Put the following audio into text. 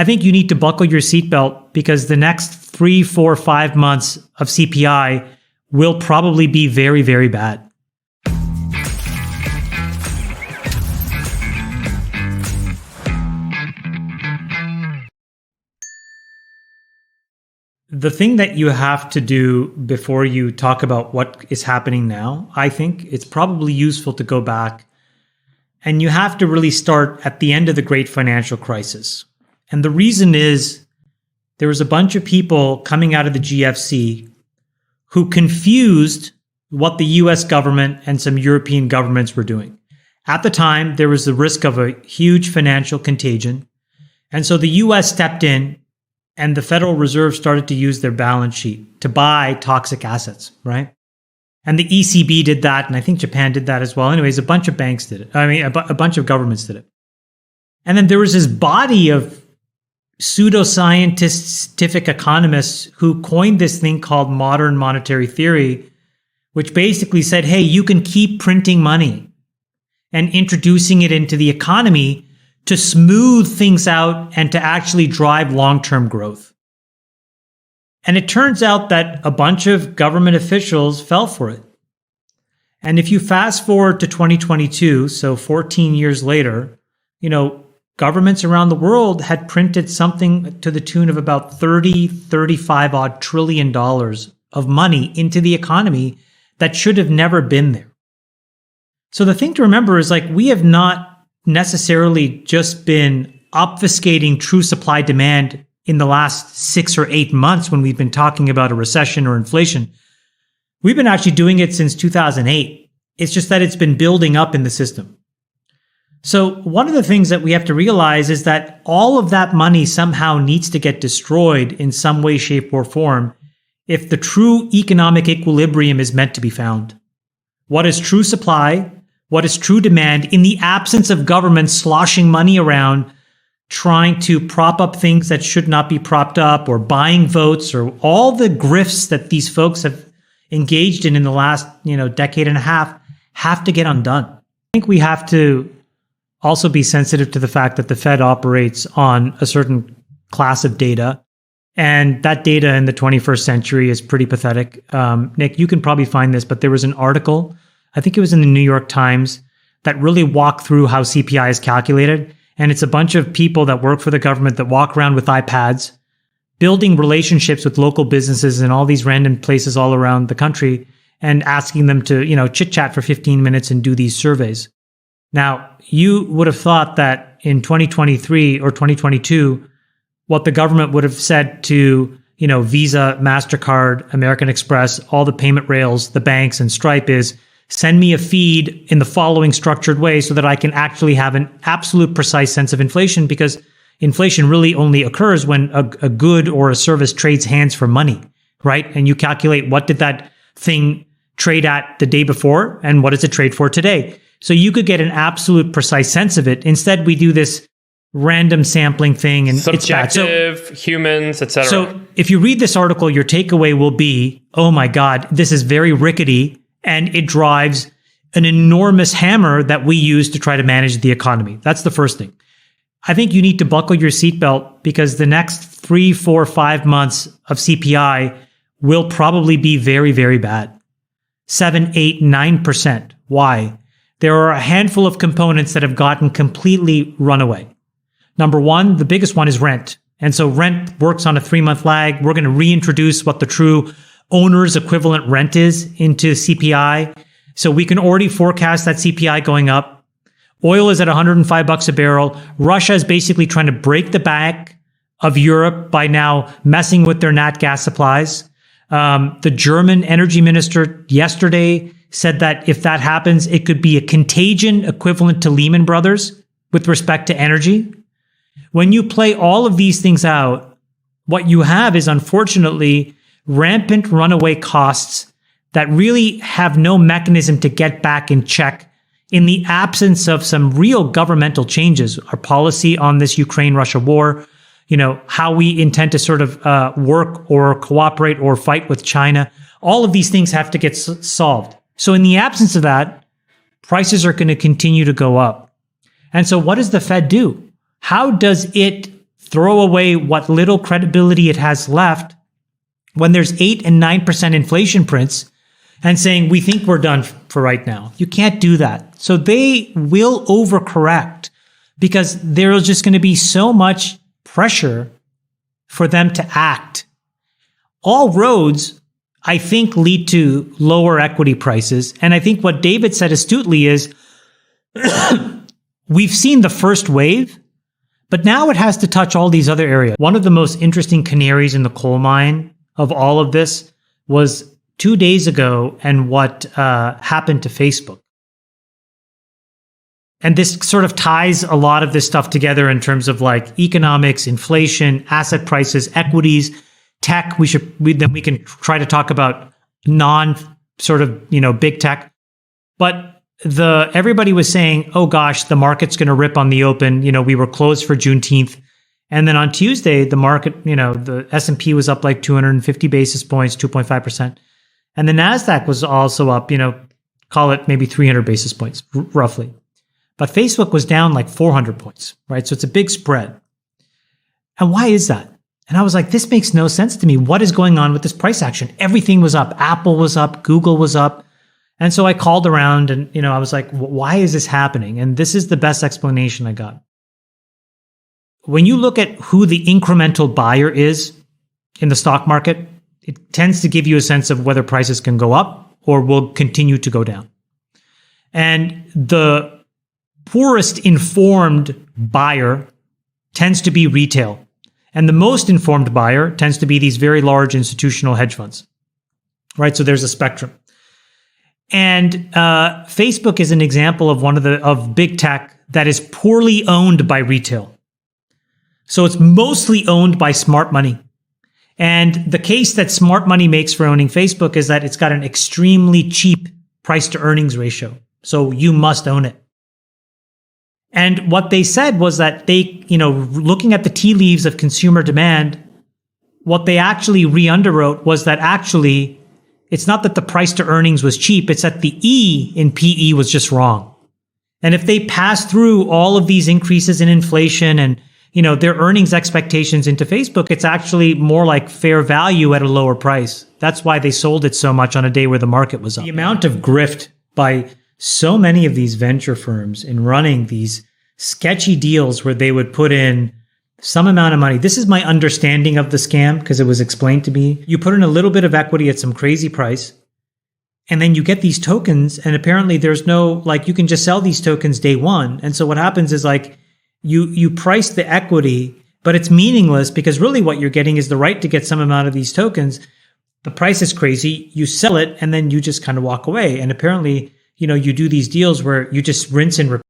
I think you need to buckle your seatbelt because the next 3, 4, 5 months of CPI will probably be very, very bad. The thing that you have to do before you talk about what is happening now, I think it's probably useful to go back and you have to really start at the end of the great financial crisis. And the reason is there was a bunch of people coming out of the GFC who confused what the US government and some European governments were doing. At the time, there was the risk of a huge financial contagion. And so the US stepped in and the Federal Reserve started to use their balance sheet to buy toxic assets, right? And the ECB did that, and I think Japan did that as well. Anyways, a bunch of banks did it. A bunch of governments did it. And then there was this body of pseudoscientific economists who coined this thing called modern monetary theory, which basically said, hey, you can keep printing money and introducing it into the economy to smooth things out and to actually drive long-term growth. And it turns out that a bunch of government officials fell for it. And if you fast forward to 2022, so 14 years later, governments around the world had printed something to the tune of about 35 odd trillion dollars of money into the economy that should have never been there. So the thing to remember is we have not necessarily just been obfuscating true supply demand in the last 6 or 8 months when we've been talking about a recession or inflation. We've been actually doing it since 2008. It's just that it's been building up in the system. So one of the things that we have to realize is that all of that money somehow needs to get destroyed in some way, shape, or form if the true economic equilibrium is meant to be found. What is true supply? What is true demand in the absence of government sloshing money around, trying to prop up things that should not be propped up, or buying votes, or all the grifts that these folks have engaged in the last, decade and a half have to get undone. I think we have to also be sensitive to the fact that the Fed operates on a certain class of data. And that data in the 21st century is pretty pathetic. Nick, you can probably find this, but there was an article, I think it was in the New York Times, that really walked through how CPI is calculated. And it's a bunch of people that work for the government that walk around with iPads, building relationships with local businesses in all these random places all around the country and asking them to, chit-chat for 15 minutes and do these surveys. Now, you would have thought that in 2023 or 2022, what the government would have said to, Visa, MasterCard, American Express, all the payment rails, the banks, and Stripe is, send me a feed in the following structured way so that I can actually have an absolute precise sense of inflation, because inflation really only occurs when a good or a service trades hands for money, right? And you calculate what did that thing trade at the day before and what does it trade for today? So you could get an absolute precise sense of it. Instead, we do this random sampling thing and subjective, it's bad. Humans, etc. So if you read this article, your takeaway will be, oh my God, this is very rickety and it drives an enormous hammer that we use to try to manage the economy. That's the first thing. I think you need to buckle your seatbelt because the next 3, 4, 5 months of CPI will probably be very, very bad. 7, 8, 9%. Why? There are a handful of components that have gotten completely run away. Number one, the biggest one is rent. And so rent works on a 3-month lag. We're going to reintroduce what the true owner's equivalent rent is into CPI. So we can already forecast that CPI going up. Oil is at $105 a barrel. Russia is basically trying to break the back of Europe by now messing with their nat gas supplies. The German energy minister yesterday said that if that happens, it could be a contagion equivalent to Lehman Brothers with respect to energy. When you play all of these things out, what you have is unfortunately rampant runaway costs that really have no mechanism to get back in check in the absence of some real governmental changes. Our policy on this Ukraine-Russia war, how we intend to sort of work or cooperate or fight with China, all of these things have to get solved. So in the absence of that, prices are going to continue to go up. And so what does the Fed do? How does it throw away what little credibility it has left when there's 8 and 9% inflation prints and saying, we think we're done for right now. You can't do that. So they will overcorrect because there's just going to be so much pressure for them to act. All roads, I think, lead to lower equity prices. And I think what David said astutely is we've seen the first wave, but now it has to touch all these other areas. One of the most interesting canaries in the coal mine of all of this was 2 days ago and what happened to Facebook. And this sort of ties a lot of this stuff together in terms of like economics, inflation, asset prices, equities, tech. Then we can try to talk about non sort of, big tech. But everybody was saying, oh gosh, the market's going to rip on the open. We were closed for Juneteenth. And then on Tuesday, the market, the S&P was up like 250 basis points, 2.5%. And the NASDAQ was also up, call it maybe 300 basis points, roughly. But Facebook was down like 400 points, right? So it's a big spread. And why is that? And I was like, this makes no sense to me. What is going on with this price action? Everything was up. Apple was up. Google was up. And so I called around and, I was like, why is this happening? And this is the best explanation I got. When you look at who the incremental buyer is in the stock market, it tends to give you a sense of whether prices can go up or will continue to go down. And the poorest informed buyer tends to be retail. And the most informed buyer tends to be these very large institutional hedge funds, right? So there's a spectrum. And Facebook is an example of of big tech that is poorly owned by retail. So it's mostly owned by smart money. And the case that smart money makes for owning Facebook is that it's got an extremely cheap price to earnings ratio. So you must own it. And what they said was that they, looking at the tea leaves of consumer demand, what they actually re-underwrote was that actually it's not that the price to earnings was cheap, it's that the E in PE was just wrong. And if they pass through all of these increases in inflation and, their earnings expectations into Facebook, it's actually more like fair value at a lower price. That's why they sold it so much on a day where the market was up. The amount of grift by so many of these venture firms in running these sketchy deals where they would put in some amount of money. This is my understanding of the scam because it was explained to me. You put in a little bit of equity at some crazy price, and then you get these tokens, and apparently there's no, you can just sell these tokens day one. And so what happens is you price the equity, but it's meaningless because really what you're getting is the right to get some amount of these tokens. The price is crazy. You sell it, and then you just kind of walk away. And apparently, you do these deals where you just rinse and repeat.